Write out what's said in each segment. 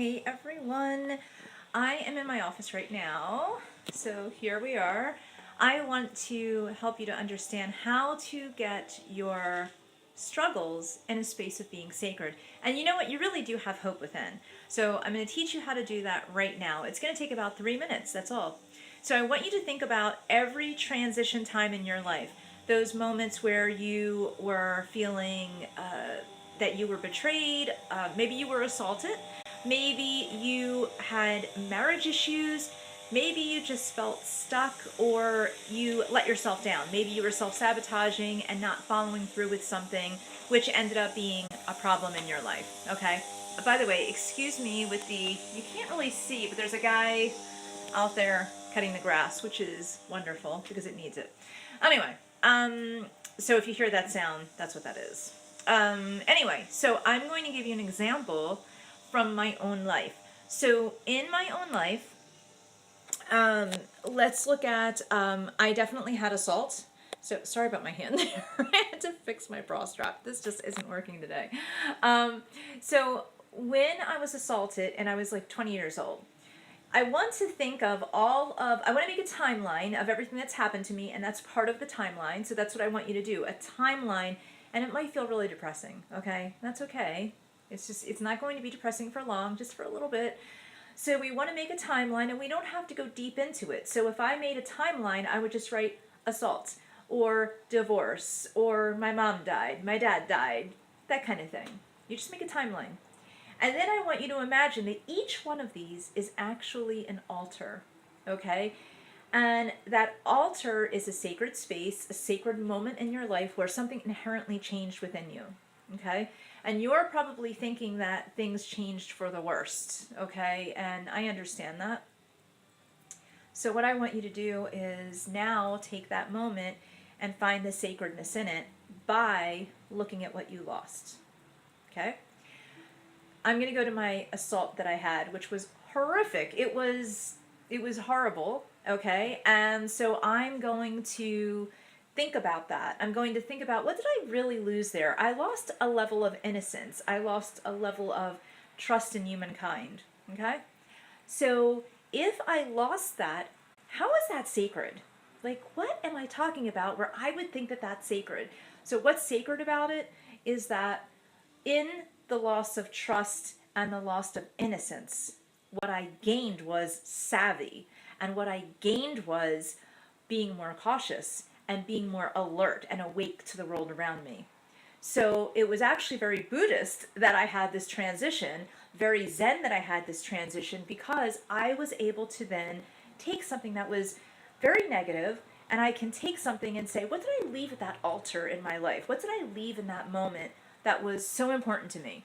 Hey everyone, I am in my office right now, so here we are. I want to help you to understand how to get your struggles in a space of being sacred. And you know what? You really do have hope within. So I'm going to teach you how to do that right now. It's going to take about 3 minutes, that's all. So I want you to think about every transition time in your life, those moments where you were feeling that you were betrayed, maybe you were assaulted, maybe you had marriage issues, maybe you just felt stuck or you let yourself down. Maybe you were self-sabotaging and not following through with something which ended up being a problem in your life, okay? By the way, excuse me with you can't really see, but there's a guy out there cutting the grass, which is wonderful because it needs it. Anyway, so if you hear that sound, that's what that is. Anyway, so I'm going to give you an example from my own life. So in my own life, let's look at, I definitely had assault. So sorry about my hand there. I had to fix my bra strap. This just isn't working today. So when I was assaulted and I was like 20 years old, I want to think of I want to make a timeline of everything that's happened to me, and that's part of the timeline. So that's what I want you to do, a timeline, and it might feel really depressing, okay? That's okay. It's not going to be depressing for long, just for a little bit. So we want to make a timeline, and we don't have to go deep into it. So if I made a timeline, I would just write assault, or divorce, or my mom died, my dad died, that kind of thing. You just make a timeline. And then I want you to imagine that each one of these is actually an altar, okay? And that altar is a sacred space, a sacred moment in your life where something inherently changed within you, okay? And you're probably thinking that things changed for the worst, okay? And I understand that. So what I want you to do is now take that moment and find the sacredness in it by looking at what you lost, okay? I'm going to go to my assault that I had, which was horrific. It was horrible, okay? And so I'm going to think about that. I'm going to think about, what did I really lose there? I lost a level of innocence. I lost a level of trust in humankind, okay? So if I lost that, how is that sacred? Like, what am I talking about where I would think that that's sacred? So what's sacred about it is that in the loss of trust and the loss of innocence, what I gained was savvy, and what I gained was being more cautious and being more alert and awake to the world around me. So it was actually very Buddhist that I had this transition, very Zen that I had this transition, because I was able to then take something that was very negative, and I can take something and say, what did I leave at that altar in my life? What did I leave in that moment that was so important to me?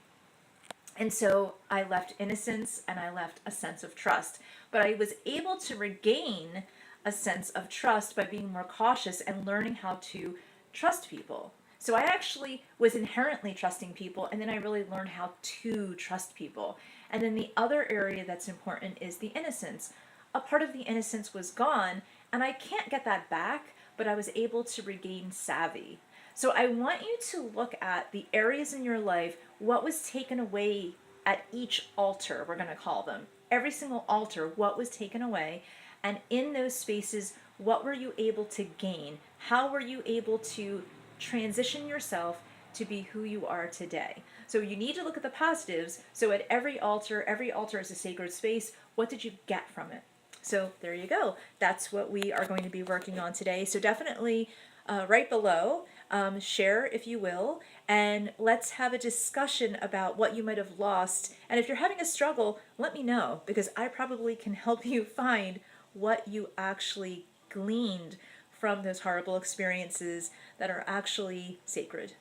And so I left innocence and I left a sense of trust. But I was able to regain a sense of trust by being more cautious and learning how to trust people. So I actually was inherently trusting people, and then I really learned how to trust people. And then the other area that's important is the innocence. A part of the innocence was gone, and I can't get that back, but I was able to regain savvy. So I want you to look at the areas in your life, what was taken away at each altar, we're going to call them. Every single altar, what was taken away, and in those spaces, what were you able to gain? How were you able to transition yourself to be who you are today? So you need to look at the positives. So at every altar is a sacred space. What did you get from it? So there you go. That's what we are going to be working on today. So definitely right below, share if you will, and let's have a discussion about what you might have lost. And if you're having a struggle, let me know, because I probably can help you find what you actually gleaned from those horrible experiences that are actually sacred.